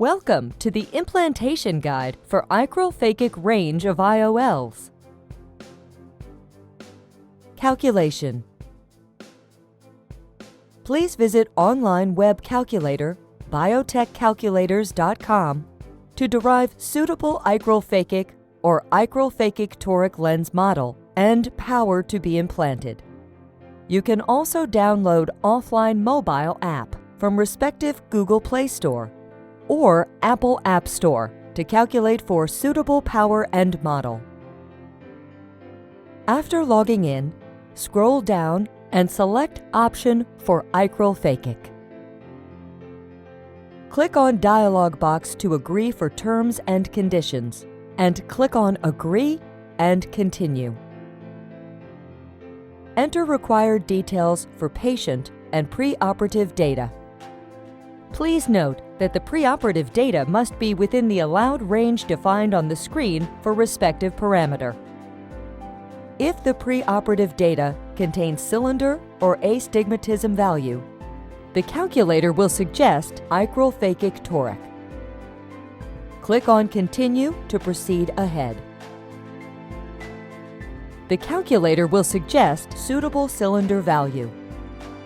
Welcome to the implantation guide for Eyecryl PHAKIC range of IOLs. Calculation. Please visit online web calculator biotechcalculators.com to derive suitable Eyecryl PHAKIC or Eyecryl PHAKIC toric lens model and power to be implanted. You can also download offline mobile app from respective Google Play Store or Apple App Store to calculate for suitable power and model. After logging in, scroll down and select option for Eyecryl PHAKIC. Click on dialog box to agree for terms and conditions, and click on Agree and Continue. Enter required details for patient and preoperative data. Please note that the preoperative data must be within the allowed range defined on the screen for respective parameter. If the preoperative data contains cylinder or astigmatism value, the calculator will suggest Eyecryl PHAKIC toric. Click on Continue to proceed ahead. The calculator will suggest suitable cylinder value.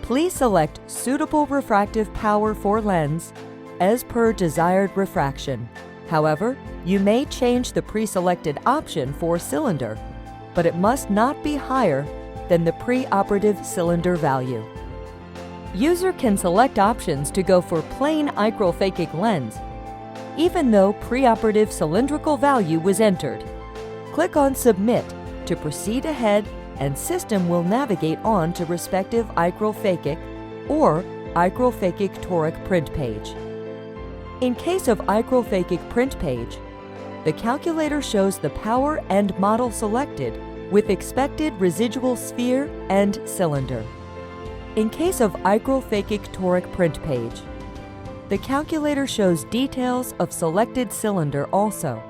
Please select suitable refractive power for lens as per desired refraction. However, you may change the pre-selected option for cylinder, but it must not be higher than the preoperative cylinder value. User can select options to go for plain Eyecryl PHAKIC lens, even though preoperative cylindrical value was entered. Click on Submit to proceed ahead, and system will navigate on to respective Eyecryl PHAKIC or Eyecryl PHAKIC toric print page. In case of Eyecryl PHAKIC print page, the calculator shows the power and model selected with expected residual sphere and cylinder. In case of Eyecryl PHAKIC toric print page, the calculator shows details of selected cylinder also,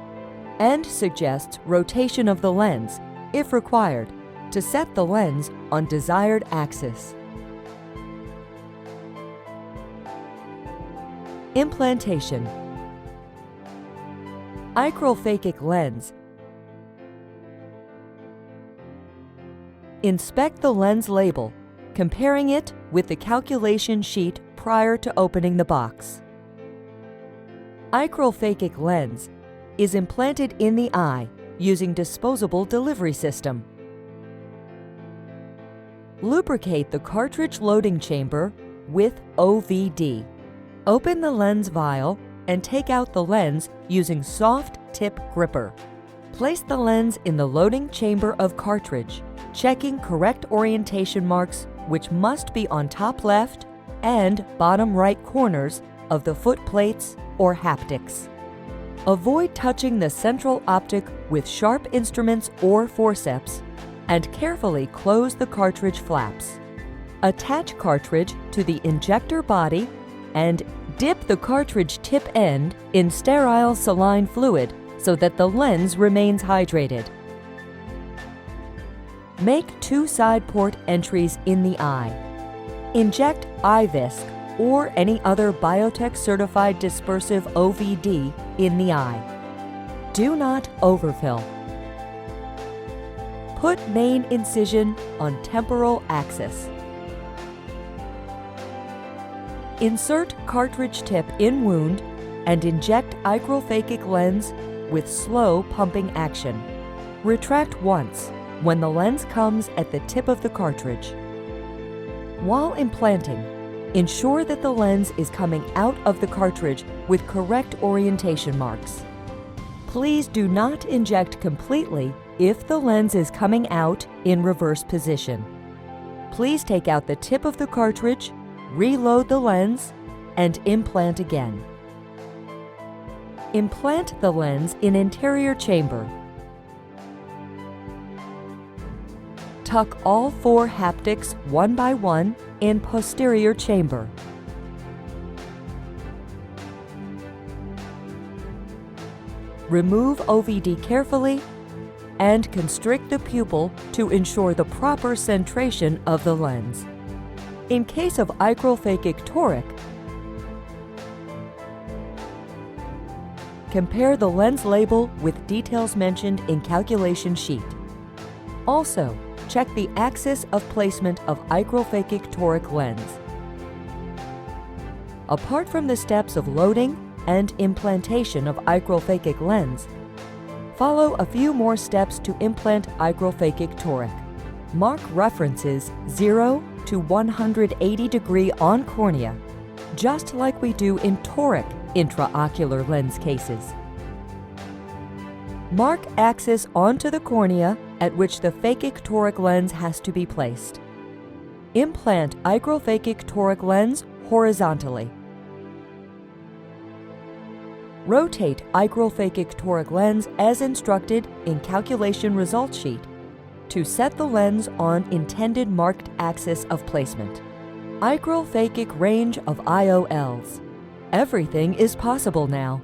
and suggests rotation of the lens, if required, to set the lens on desired axis. Implantation. Eyecryl PHAKIC lens. Inspect the lens label, comparing it with the calculation sheet prior to opening the box. Eyecryl PHAKIC lens is implanted in the eye using disposable delivery system. Lubricate the cartridge loading chamber with OVD. Open the lens vial and take out the lens using soft tip gripper. Place the lens in the loading chamber of cartridge, checking correct orientation marks, which must be on top left and bottom right corners of the foot plates or haptics. Avoid touching the central optic with sharp instruments or forceps, and carefully close the cartridge flaps. Attach cartridge to the injector body and dip the cartridge tip end in sterile saline fluid so that the lens remains hydrated. Make 2 side port entries in the eye. Inject iVisc or any other biotech certified dispersive OVD in the eye. Do not overfill. Put main incision on temporal axis. Insert cartridge tip in wound and inject Eyecryl PHAKIC lens with slow pumping action. Retract once when the lens comes at the tip of the cartridge. While implanting, ensure that the lens is coming out of the cartridge with correct orientation marks. Please do not inject completely if the lens is coming out in reverse position. Please take out the tip of the cartridge, reload the lens, and implant again. Implant the lens in anterior chamber. Tuck all 4 haptics one by one in posterior chamber. Remove OVD carefully and constrict the pupil to ensure the proper centration of the lens. In case of Eyecryl PHAKIC toric, Compare the lens label with details mentioned in calculation sheet. Also, check the axis of placement of Eyecryl PHAKIC toric lens. Apart from the steps of loading and implantation of Eyecryl PHAKIC lens, follow a few more steps to implant Eyecryl PHAKIC toric. Mark references 0 to 180 degree on cornea, just like we do in toric intraocular lens cases. Mark axis onto the cornea at which the phakic toric lens has to be placed. Implant Eyecryl PHAKIC toric lens horizontally. Rotate Eyecryl PHAKIC toric lens as instructed in calculation result sheet to set the lens on intended marked axis of placement. Eyecryl PHAKIC range of IOLs. Everything is possible now.